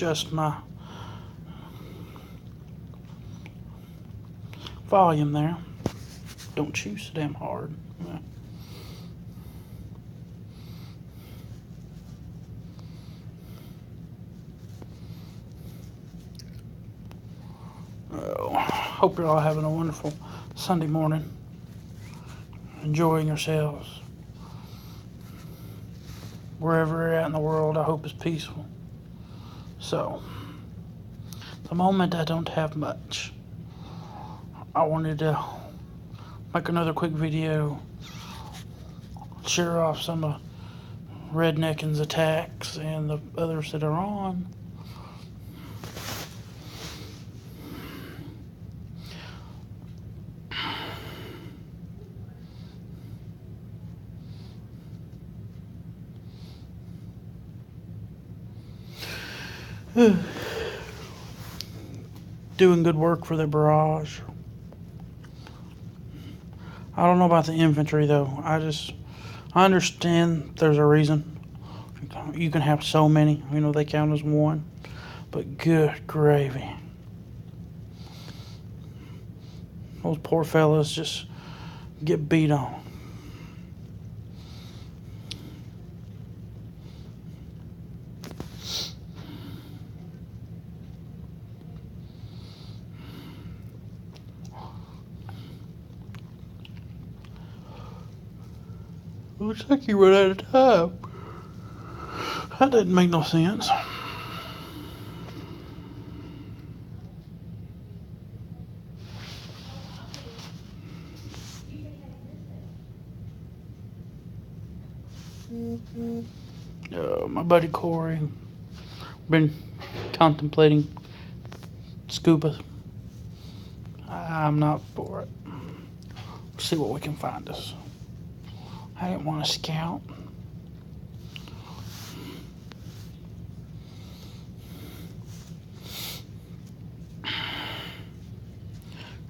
adjust my volume there. Don't chew so damn hard. Yeah. Oh, hope you're all having a wonderful Sunday morning. Enjoying yourselves. Wherever you're at in the world, I hope it's peaceful. So, at the moment I don't have much. I wanted to make another quick video, share off some of Redneckin's attacks and the others that are on. Doing good work for the barrage. I don't know about the infantry though. I understand there's a reason. You can have so many, they count as one. But good gravy. Those poor fellas just get beat on. Looks like you run out of time. That didn't make no sense. My buddy Corey been contemplating scuba. I'm not for it. Let's see what we can find us. I didn't want to scout.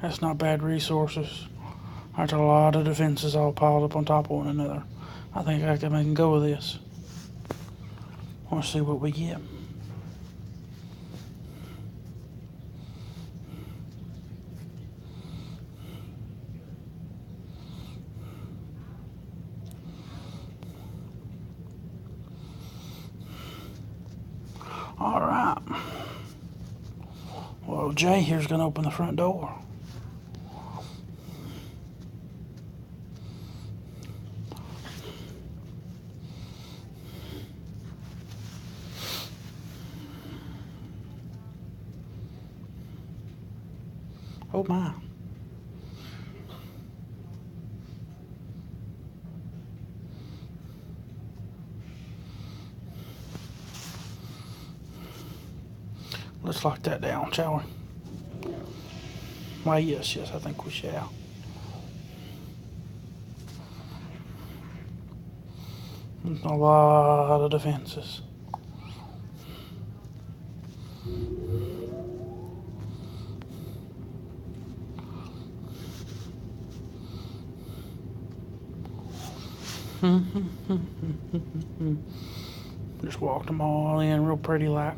That's not bad resources. That's a lot of defenses all piled up on top of one another. I think I can make a go with this. I want to see what we get. All right. Well, Jay here's going to open the front door. Oh my. Let's lock that down, shall we? Why, yes, I think we shall. There's a lot of defenses. Just walked them all in real pretty like.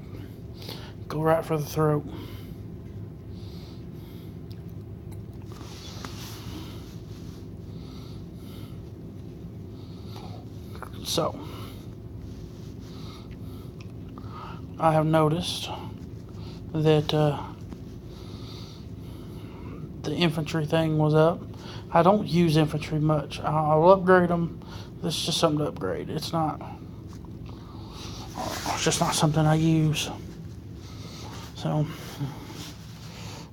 Go right for the throat. So, I have noticed that the infantry thing was up. I don't use infantry much. I'll upgrade them. This is just something to upgrade. It's just not something I use. So,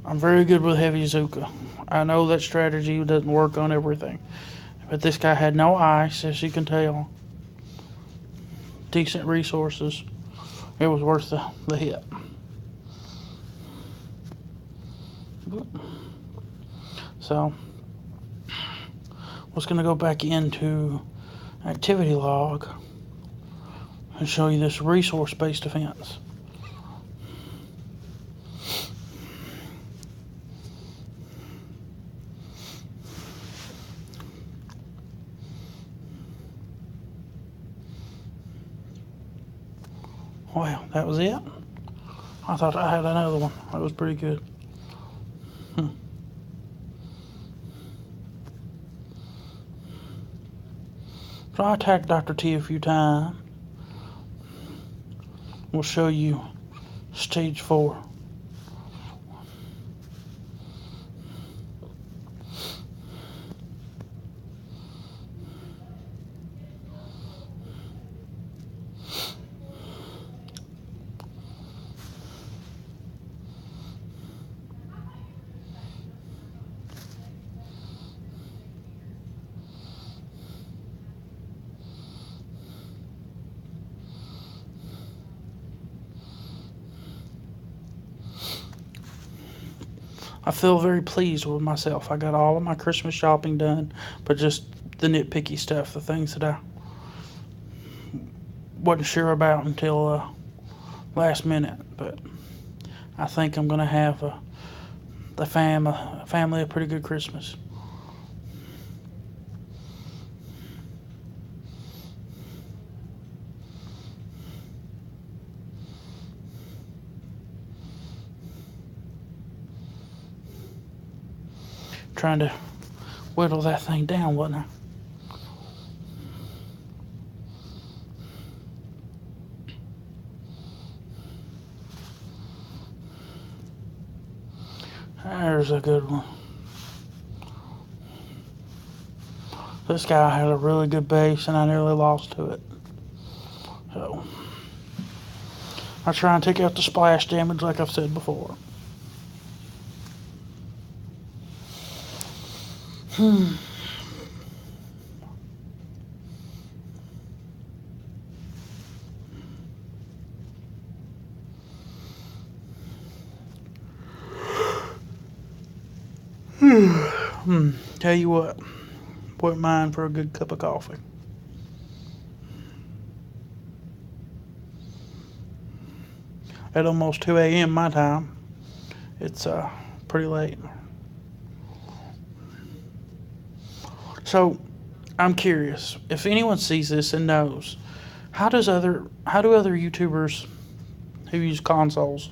I'm very good with heavy Zuka. I know that strategy doesn't work on everything. But this guy had no ice, as you can tell. Decent resources. It was worth the hit. So, I was going to go back into activity log and show you this resource-based defense. Well, that was it. I thought I had another one. That was pretty good. So I attacked Dr. T a few times. We'll show you stage 4. I feel very pleased with myself. I got all of my Christmas shopping done, but just the nitpicky stuff, the things that I wasn't sure about until last minute. But I think I'm going to have the family a pretty good Christmas. Trying to whittle that thing down, wasn't I? There's a good one. This guy had a really good base, and I nearly lost to it. So I try and take out the splash damage, like I've said before. Tell you what, wouldn't mind for a good cup of coffee. At almost 2 a.m. my time, it's pretty late. So I'm curious if anyone sees this and knows how do other YouTubers who use consoles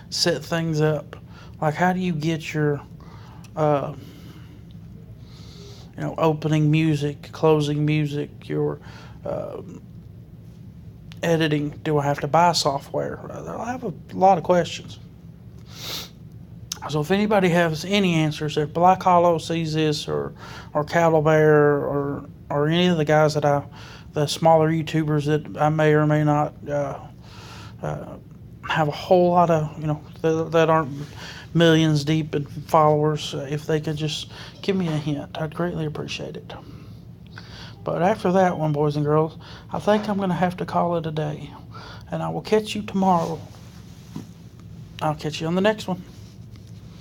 set things up? Like, how do you get your opening music, closing music, your editing? Do I have to buy software? I have a lot of questions. So if anybody has any answers, if Black Hollow sees this, or Cattle Bear, or any of the guys the smaller YouTubers that I may or may not have a whole lot of, that aren't millions deep in followers, if they could just give me a hint, I'd greatly appreciate it. But after that one, boys and girls, I think I'm going to have to call it a day. And I will catch you tomorrow. I'll catch you on the next one.